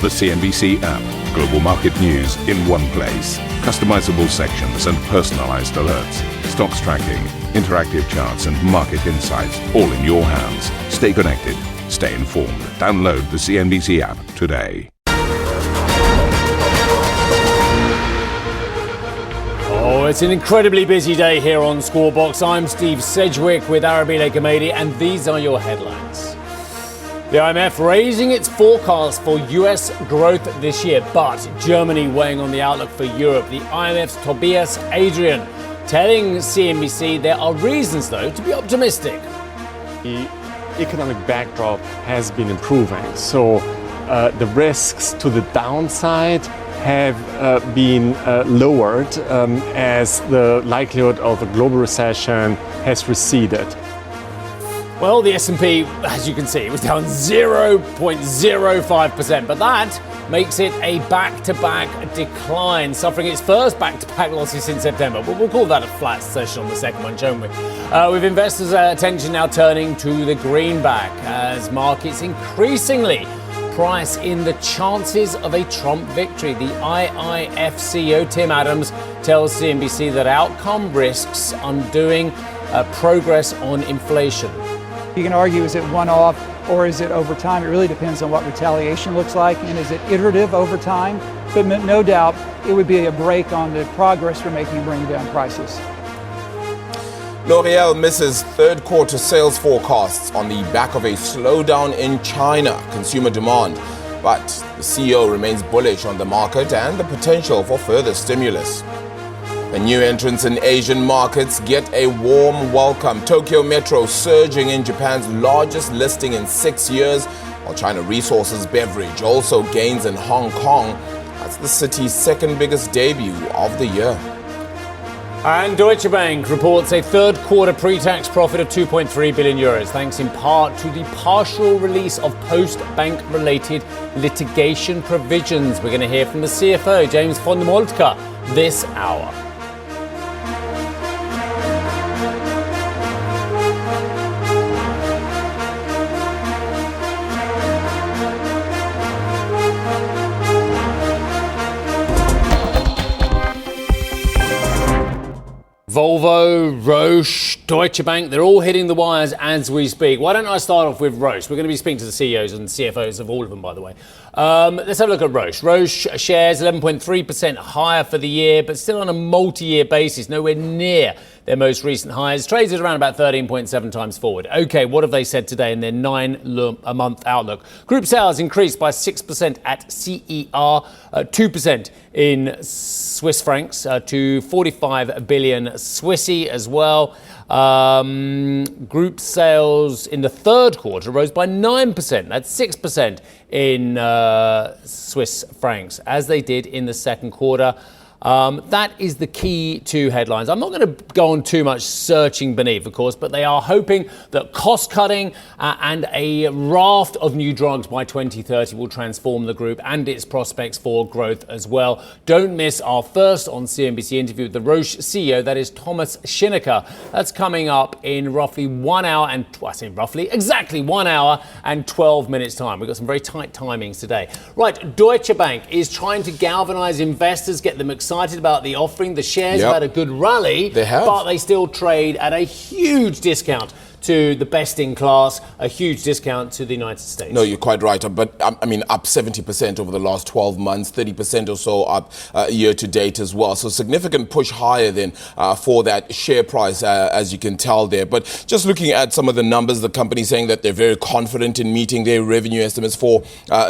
The CNBC app. Global market news in one place. Customizable sections and personalized alerts. Stocks tracking, interactive charts and market insights all in your hands. Stay connected. Stay informed. Download the CNBC app today. Oh, it's an incredibly busy day here on Scorebox. I'm Steve Sedgwick with Arabile Gamedi, and these are your headlines. The IMF raising its forecast for US growth this year, but Germany weighing on the outlook for Europe. The IMF's Tobias Adrian telling CNBC there are reasons, though, to be optimistic. The economic backdrop has been improving, so the risks to the downside have been lowered as the likelihood of a global recession has receded. Well, the S&P, as you can see, was down 0.05%, but that makes it a back-to-back decline, suffering its first back-to-back losses since September. But we'll call that a flat session on the second one, shouldn't we? With investors' attention now turning to the greenback as markets increasingly price in the chances of a Trump victory. The IIF CEO Tim Adams tells CNBC that outcome risks undoing progress on inflation. You can argue, is it one-off or is it over time? It really depends on what retaliation looks like, and is it iterative over time? But no doubt it would be a break on the progress we're making bringing down prices. L'Oreal misses third quarter sales forecasts on the back of a slowdown in China consumer demand. But the CEO remains bullish on the market and the potential for further stimulus. The new entrants in Asian markets get a warm welcome. Tokyo Metro surging in Japan's largest listing in 6 years, while China Resources Beverage also gains in Hong Kong. That's the city's second biggest debut of the year. And Deutsche Bank reports a third quarter pre-tax profit of 2.3 billion euros, thanks in part to the partial release of Postbank-related litigation provisions. We're going to hear from the CFO, James von Moltke, this hour. Volvo, Roche, Deutsche Bank, they're all hitting the wires as we speak. Why don't I start off with Roche? We're going to be speaking to the CEOs and CFOs of all of them, by the way. Let's have a look at Roche. Roche shares 11.3% higher for the year, but still on a multi-year basis, nowhere near their most recent highs. Trades at around about 13.7 times forward. Okay, what have they said today in their 9-month outlook? Group sales increased by 6% at CER, 2% in Swiss francs to 45 billion Swissy as well. Group sales in the third quarter rose by 9%. That's 6% in Swiss francs, as they did in the second quarter. That is the key to headlines. I'm not going to go on too much searching beneath, of course, but they are hoping that cost cutting and a raft of new drugs by 2030 will transform the group and its prospects for growth as well. Don't miss our first on CNBC interview with the Roche CEO, that is Thomas Schinecker. That's coming up in roughly 1 hour and, I say roughly, exactly 1 hour and 12 minutes time. We've got some very tight timings today. Right, Deutsche Bank is trying to galvanize investors, get them excited about the offering. The shares have had a good rally, but they still trade at a huge discount to the best in class, a huge discount to the United States. No, you're quite right. But I mean, up 70% over the last 12 months, 30% or so up year to date as well. So significant push higher then for that share price, as you can tell there. But just looking at some of the numbers, the company saying that they're very confident in meeting their revenue estimates for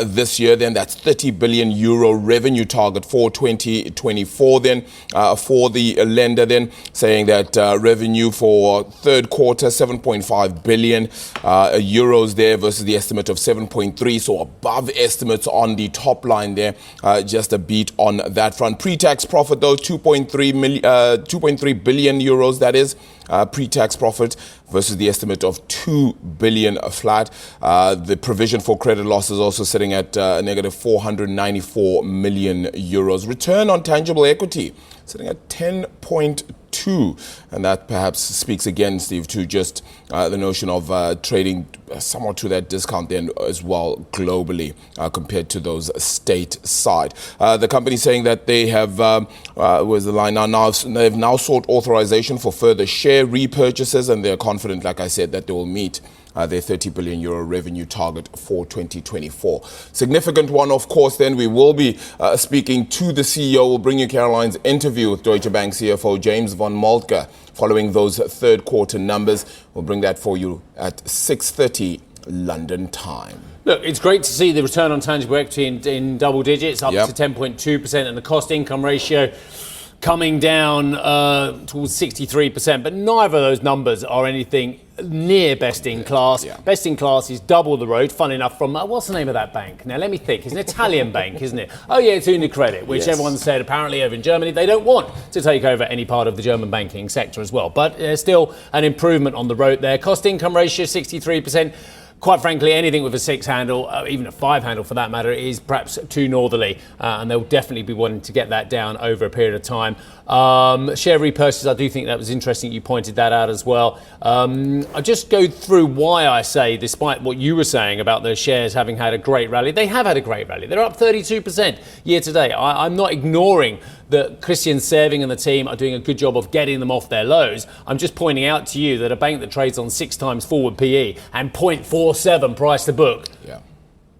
this year. Then that's 30 billion euro revenue target for 2024. Then for the lender, then saying that revenue for third quarter, 7.5 billion euros there versus the estimate of 7.3, so above estimates on the top line there, just a beat on that front. Pre-tax profit though, 2.3 billion euros, that is pre-tax profit versus the estimate of 2 billion flat. The provision for credit losses also sitting at a negative 494 million euros. Return on tangible equity sitting at 10.2%. 2. And that perhaps speaks again, Steve, to just the notion of trading somewhat to that discount then as well globally compared to those stateside. The company saying that they have, where's the line now, they've now sought authorization for further share repurchases, and they're confident, like I said, that they will meet their 30 billion euro revenue target for 2024. Significant one, of course, then we will be speaking to the CEO. We'll bring you Caroline's interview with Deutsche Bank CFO James von Moltke following those third quarter numbers. We'll bring that for you at 6:30 London time. Look, it's great to see the return on tangible equity in double digits, up to 10.2%, and the cost-income ratio coming down towards 63%. But neither of those numbers are anything near best in class. Best in class is double the road, fun enough, from what's the name of that bank? Now let me think. It's an Italian bank, isn't it? Oh yeah, it's UniCredit, which everyone said apparently over in Germany they don't want to take over any part of the German banking sector as well. But there's still an improvement on the road there. Cost income ratio 63%. Quite frankly, anything with a 6 handle, even a 5 handle for that matter, is perhaps too northerly, and they'll definitely be wanting to get that down over a period of time. Share repurchase, I do think that was interesting. You pointed that out as well. I'll just go through why I say, despite what you were saying about the shares having had a great rally, they have had a great rally. They're up 32% year to date. I'm not ignoring that Christian Serving and the team are doing a good job of getting them off their lows. I'm just pointing out to you that a bank that trades on 6 times forward PE and 0.47 price to book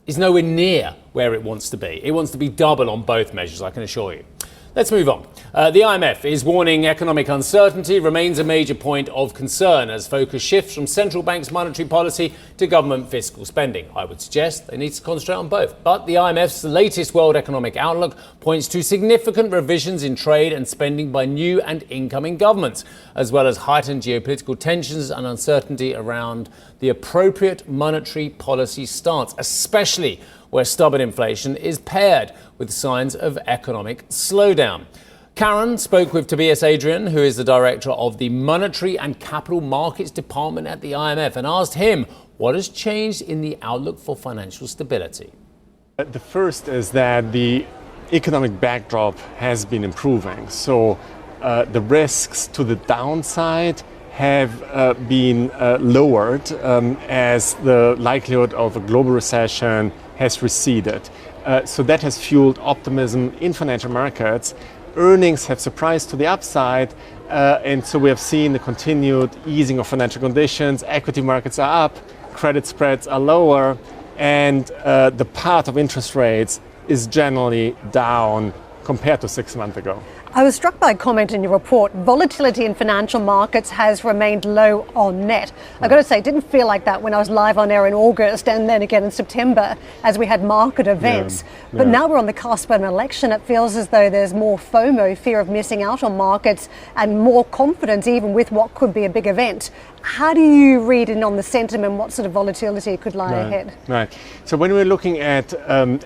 is nowhere near where it wants to be. It wants to be double on both measures, I can assure you. Let's move on. The IMF is warning economic uncertainty remains a major point of concern as focus shifts from central bank's monetary policy to government fiscal spending. I would suggest they need to concentrate on both. But the IMF's latest World Economic Outlook points to significant revisions in trade and spending by new and incoming governments, as well as heightened geopolitical tensions and uncertainty around the appropriate monetary policy stance, especially where stubborn inflation is paired with signs of economic slowdown. Karen spoke with Tobias Adrian, who is the director of the Monetary and Capital Markets Department at the IMF, and asked him what has changed in the outlook for financial stability. The first is that the economic backdrop has been improving. So the risks to the downside have been lowered as the likelihood of a global recession has receded. So that has fueled optimism in financial markets. Earnings have surprised to the upside, and so we have seen the continued easing of financial conditions. Equity markets are up, credit spreads are lower, and the path of interest rates is generally down compared to 6 months ago. I was struck by a comment in your report. Volatility in financial markets has remained low on net. I've got to say, it didn't feel like that when I was live on air in August and then again in September as we had market events. But now we're on the cusp of an election. It feels as though there's more FOMO, fear of missing out on markets, and more confidence even with what could be a big event. How do you read in on the sentiment? What sort of volatility could lie ahead? Right. So when we're looking at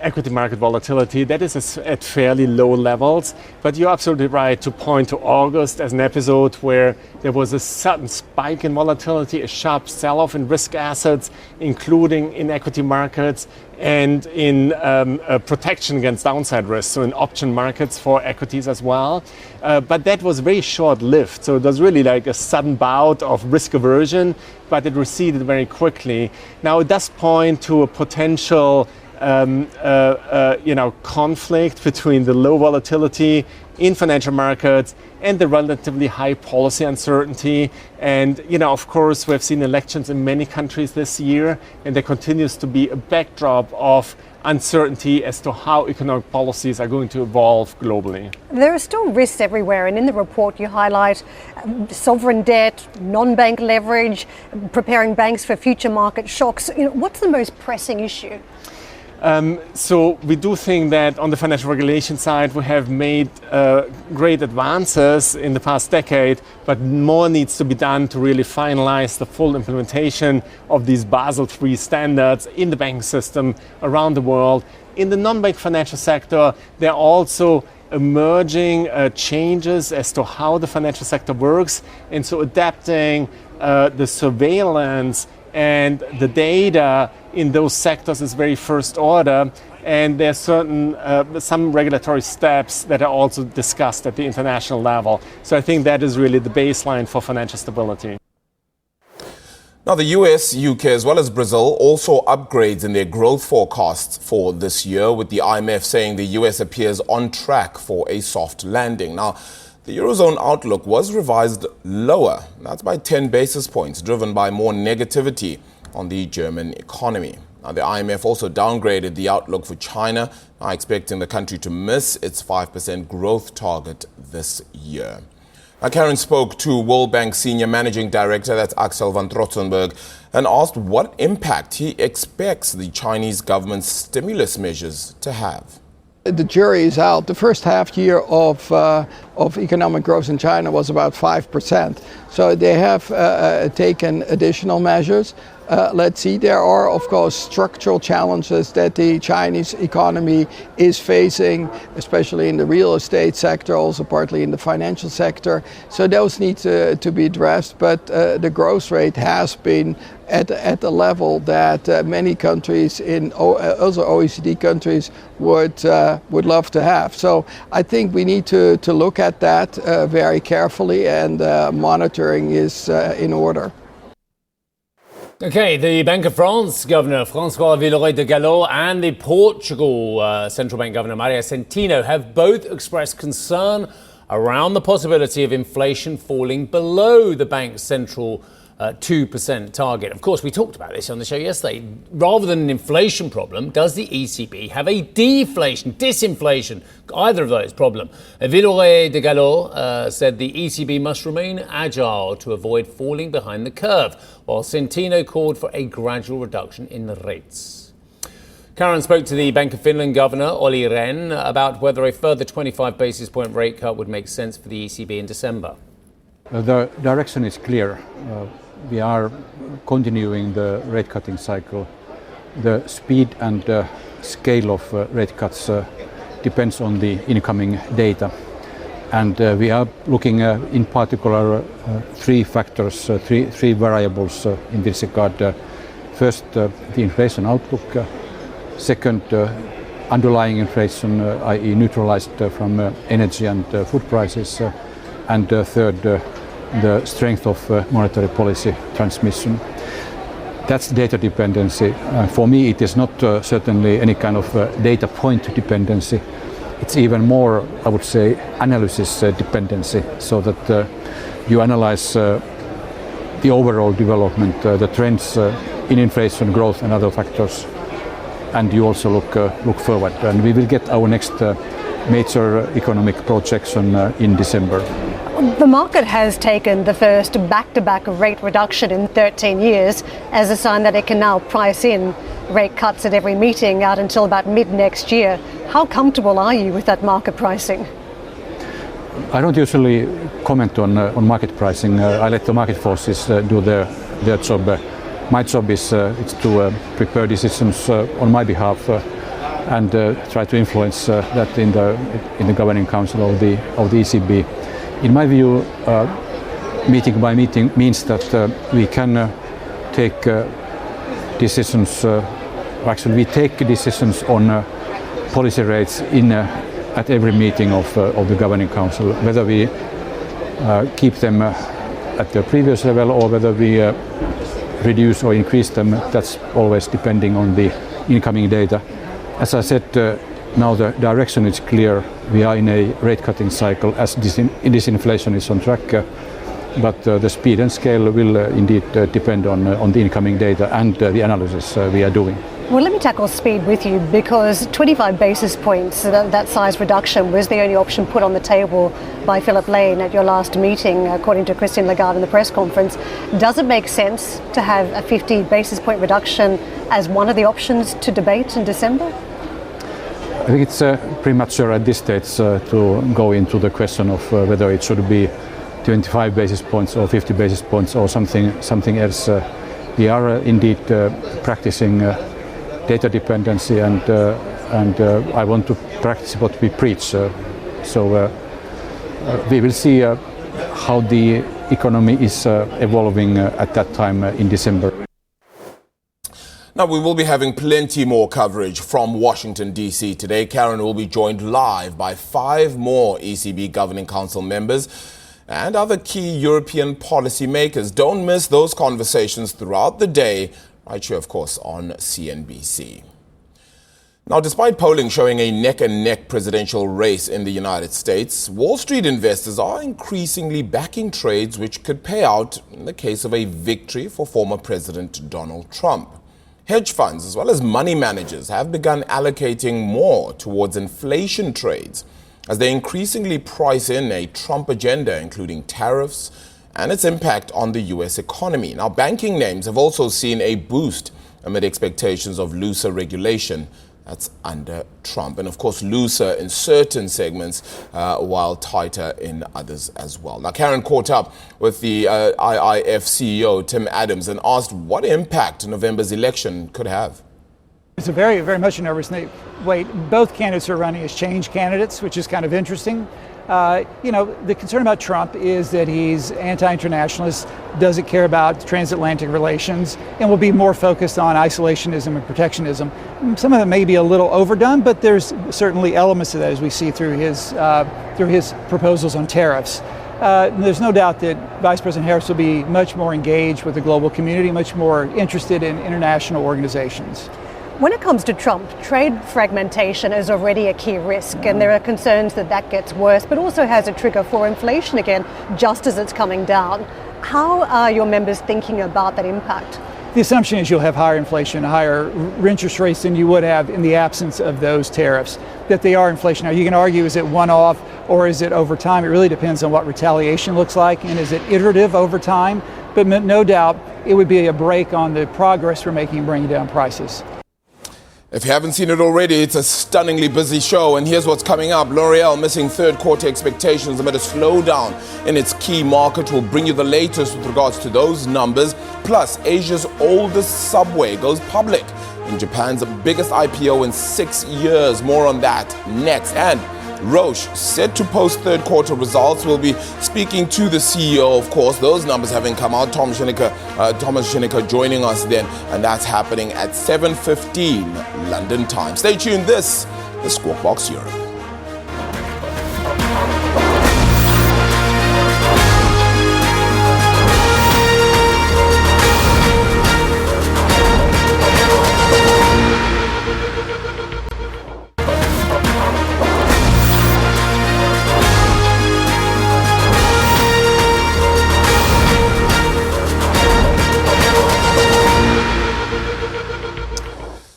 equity market volatility, that is at fairly low levels. But you're absolutely right to point to August as an episode where there was a sudden spike in volatility, a sharp sell-off in risk assets, including in equity markets and in protection against downside risk, so in option markets for equities as well. But that was very short-lived. So it was really like a sudden bout of risk aversion, but it receded very quickly. Now it does point to a potential conflict between the low volatility in financial markets and the relatively high policy uncertainty. And, of course, we've seen elections in many countries this year, and there continues to be a backdrop of uncertainty as to how economic policies are going to evolve globally. There are still risks everywhere, and in the report you highlight sovereign debt, non-bank leverage, preparing banks for future market shocks. What's the most pressing issue? So we do think that on the financial regulation side, we have made great advances in the past decade, but more needs to be done to really finalize the full implementation of these Basel III standards in the banking system around the world. In the non-bank financial sector, there are also emerging changes as to how the financial sector works, and so adapting the surveillance and the data in those sectors is very first order. and there's certain some regulatory steps that are also discussed at the international level. So I think that is really the baseline for financial stability. Now, the US, UK, as well as Brazil also upgrades in their growth forecasts for this year, with the IMF saying the US appears on track for a soft landing. Now, the Eurozone outlook was revised lower. That's by 10 basis points, driven by more negativity on the German economy. Now, the IMF also downgraded the outlook for China, now expecting the country to miss its 5% growth target this year. Now, Karen spoke to World Bank Senior Managing Director, that's Axel van Trotsenberg, and asked what impact he expects the Chinese government's stimulus measures to have. The jury is out. The first half year of economic growth in China was about 5%. So they have taken additional measures. Let's see, there are of course structural challenges that the Chinese economy is facing, especially in the real estate sector, also partly in the financial sector. So those need to be addressed, but the growth rate has been at the level that many countries, in other OECD countries, would love to have. So I think we need to look at that very carefully, and monitoring is in order. Okay, the Bank of France Governor François Villeroy de Galhau and the Portugal Central Bank Governor Maria Centeno have both expressed concern around the possibility of inflation falling below the bank's central 2% target. Of course, we talked about this on the show yesterday. Rather than an inflation problem, does the ECB have a disinflation, either of those problem? Villeroy de Galhau said the ECB must remain agile to avoid falling behind the curve, while Centeno called for a gradual reduction in the rates. Karen spoke to the Bank of Finland Governor Olli Rehn about whether a further 25 basis point rate cut would make sense for the ECB in December. The direction is clear. We are continuing the rate cutting cycle. The speed and scale of rate cuts depends on the incoming data. And we are looking in particular three factors, three variables in this regard. First, the inflation outlook. Second, underlying inflation, i.e. neutralized from energy and food prices. And third, the strength of monetary policy transmission. That's data dependency. For me, it is not certainly any kind of data point dependency. It's even more, I would say, analysis dependency, so that you analyze the overall development, the trends in inflation, growth and other factors, and you also look forward. And we will get our next major economic projection in December. The market has taken the first back-to-back rate reduction in 13 years as a sign that it can now price in rate cuts at every meeting out until about mid-next year. How comfortable are you with that market pricing? I don't usually comment on market pricing. I let the market forces do their job. My job is it's to prepare decisions on my behalf and try to influence that in the governing council of the ECB. In my view, meeting by meeting means that we can take decisions. Actually, we take decisions on policy rates at every meeting of the governing council, whether we keep them at their previous level or whether we reduce or increase them. That's always depending on the incoming data. As I said, now the direction is clear. We are in a rate cutting cycle as disinflation is on track, but the speed and scale will indeed depend on the incoming data and the analysis we are doing. Well, let me tackle speed with you, because 25 basis points, that size reduction, was the only option put on the table by Philip Lane at your last meeting, according to Christine Lagarde in the press conference. Does it make sense to have a 50 basis point reduction as one of the options to debate in December? I think it's premature at this stage to go into the question of whether it should be 25 basis points or 50 basis points or something else. We are indeed practicing data dependency, and I want to practice what we preach. So we will see how the economy is evolving at that time in December. Now, we will be having plenty more coverage from Washington, D.C. today. Karen will be joined live by 5 more ECB Governing Council members and other key European policymakers. Don't miss those conversations throughout the day, right here, of course, on CNBC. Now, despite polling showing a neck-and-neck presidential race in the United States, Wall Street investors are increasingly backing trades which could pay out in the case of a victory for former President Donald Trump. Hedge funds, as well as money managers, have begun allocating more towards inflation trades as they increasingly price in a Trump agenda, including tariffs and its impact on the U.S. economy. Now, banking names have also seen a boost amid expectations of looser regulation. That's under Trump. And of course, looser in certain segments, while tighter in others as well. Now, Karen caught up with the IIF CEO Tim Adams and asked what impact November's election could have. It's a very, very much a nervous wait. Both candidates are running as change candidates, which is kind of interesting. The concern about Trump is that he's anti-internationalist, doesn't care about transatlantic relations, and will be more focused on isolationism and protectionism. Some of them may be a little overdone, but there's certainly elements of that as we see through his proposals on tariffs. There's no doubt that Vice President Harris will be much more engaged with the global community, much more interested in international organizations. When it comes to Trump, trade fragmentation is already a key risk, and there are concerns that that gets worse, but also has a trigger for inflation again, just as it's coming down. How are your members thinking about that impact? The assumption is you'll have higher inflation, higher interest rates than you would have in the absence of those tariffs, that they are inflationary. You can argue, is it one-off or is it over time? It really depends on what retaliation looks like, and is it iterative over time? But no doubt it would be a brake on the progress we're making in bringing down prices. If you haven't seen it already, it's a stunningly busy show. And here's what's coming up. L'Oreal missing third quarter expectations amid a slowdown in its key market. We'll bring you the latest with regards to those numbers. Plus, Asia's oldest subway goes public in Japan's biggest IPO in 6 years. More on that next. And Roche set to post third quarter results. We'll be speaking to the CEO, of course, those numbers having come out. Thomas Shinnicker joining us then, and that's happening at 7:15 London time. Stay tuned. This is Squawk Box Europe.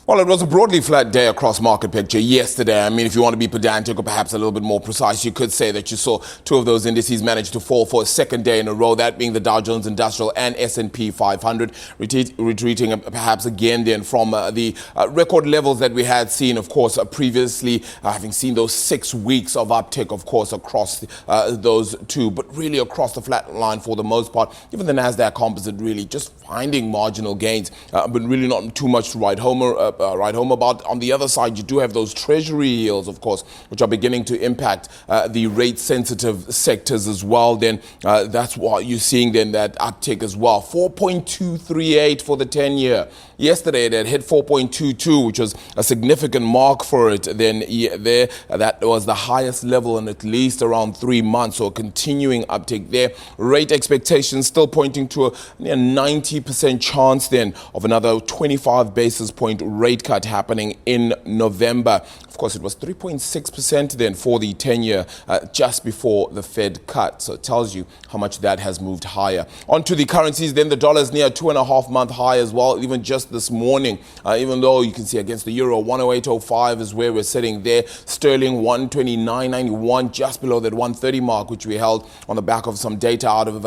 Well, it was a broadly flat day across market picture yesterday. I mean, if you want to be pedantic or perhaps a little bit more precise, you could say that you saw 2 of those indices manage to fall for a second day in a row, that being the Dow Jones Industrial and S&P 500, retreating perhaps again then from the record levels that we had seen, of course, previously, having seen those 6 weeks of uptick, of course, across those two, but really across the flat line for the most part. Even the NASDAQ composite really just finding marginal gains, but really not too much to write home about. On the other side, you do have those treasury yields, of course, which are beginning to impact the rate-sensitive sectors as well. Then that's why you're seeing then that uptick as well. 4.238 for the 10-year. Yesterday, it had hit 4.22, which was a significant mark for it. Then there, that was the highest level in at least around 3 months. So a continuing uptick there. Rate expectations still pointing to a 90% chance then of another 25 basis point rate cut happening in November. Of course, it was 3.6% then for the 10-year just before the Fed cut. So it tells you how much that has moved higher. On to the currencies, then the dollar's near a 2.5-month high as well, even just this morning. Even though you can see against the euro, 108.05 is where we're sitting there. Sterling, 129.91, just below that 130 mark, which we held on the back of some data out of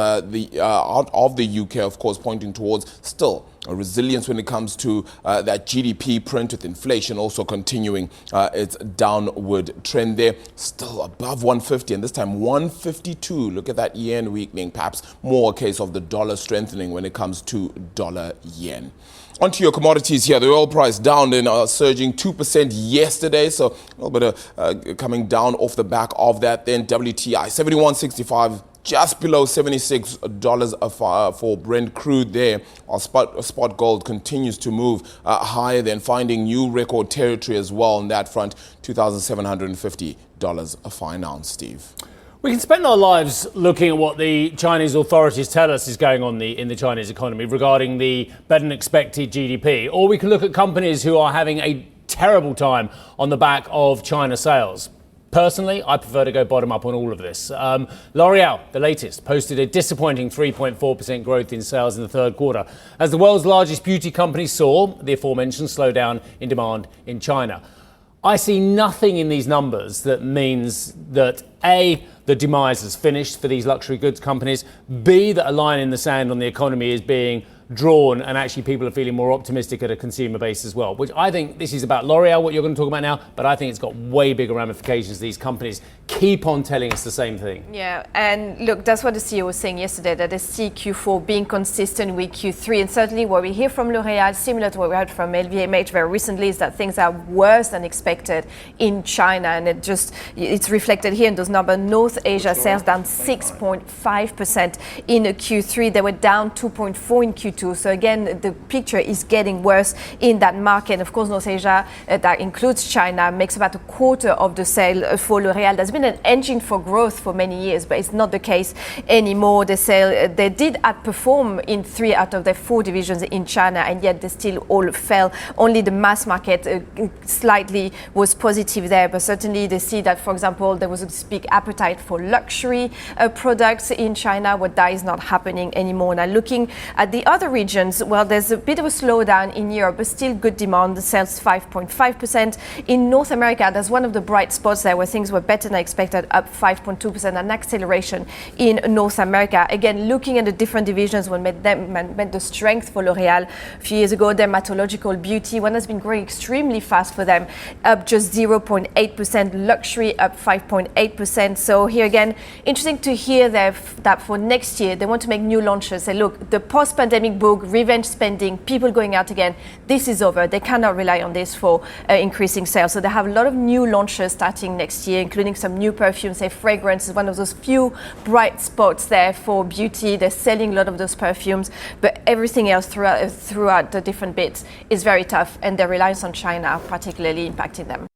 the UK, of course, pointing towards still a resilience when it comes to that GDP print, with inflation also continuing its downward trend there. Still above 150, and this time 152. Look at that yen weakening, perhaps more a case of the dollar strengthening when it comes to dollar yen. Onto your commodities here. The oil price down and surging 2% yesterday, so a little bit of coming down off the back of that. Then WTI 71.65 just below $76 for Brent crude there. Our spot gold continues to move higher, then finding new record territory as well on that front, $2,750 a fine ounce, Steve. We can spend our lives looking at what the Chinese authorities tell us is going on in the Chinese economy regarding the better than expected GDP, or we can look at companies who are having a terrible time on the back of China sales. Personally, I prefer to go bottom up on all of this. L'Oreal, the latest, posted a disappointing 3.4% growth in sales in the third quarter, as the world's largest beauty company saw the aforementioned slowdown in demand in China. I see nothing in these numbers that means that A, the demise is finished for these luxury goods companies, B, that a line in the sand on the economy is being drawn and actually people are feeling more optimistic at a consumer base as well, which I think this is about L'Oreal, what you're going to talk about now, but I think it's got way bigger ramifications. These companies keep on telling us the same thing. Yeah, and look, that's what the CEO was saying yesterday, that they see Q4 being consistent with Q3, and certainly what we hear from L'Oreal, similar to what we heard from LVMH very recently, is that things are worse than expected in China, and it's reflected here in those numbers. North Asia sales down 6.5% in Q3. They were down 2.4% in Q2. So again, the picture is getting worse in that market. And of course, North Asia, that includes China, makes about a quarter of the sale for L'Oreal. There's been an engine for growth for many years, but it's not the case anymore. They did outperform in 3 out of their 4 divisions in China, and yet they still all fell. Only the mass market slightly was positive there, but certainly they see that, for example, there was a big appetite for luxury products in China, but that is not happening anymore. Now, looking at the other regions, well, there's a bit of a slowdown in Europe, but still good demand. The sales 5.5%. In North America, there's one of the bright spots there where things were better than expected, up 5.2%, an acceleration in North America. Again, looking at the different divisions, what made the strength for L'Oreal a few years ago, dermatological beauty, one has been growing extremely fast for them, up just 0.8%, luxury up 5.8%. So here again, interesting to hear that for next year, they want to make new launches. Say, look, the post-pandemic book, revenge spending, people going out again, this is over. They cannot rely on this for increasing sales. So they have a lot of new launches starting next year, including some new perfumes. Say fragrance is one of those few bright spots there for beauty. They're selling a lot of those perfumes, but everything else throughout the different bits is very tough, and their reliance on China particularly impacting them.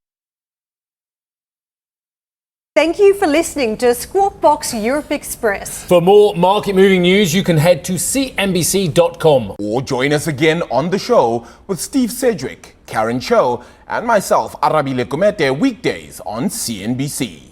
Thank you for listening to Squawk Box Europe Express. For more market-moving news, you can head to cnbc.com. Or join us again on the show with Steve Sedgwick, Karen Cho, and myself, Arabile Kumete, weekdays on CNBC.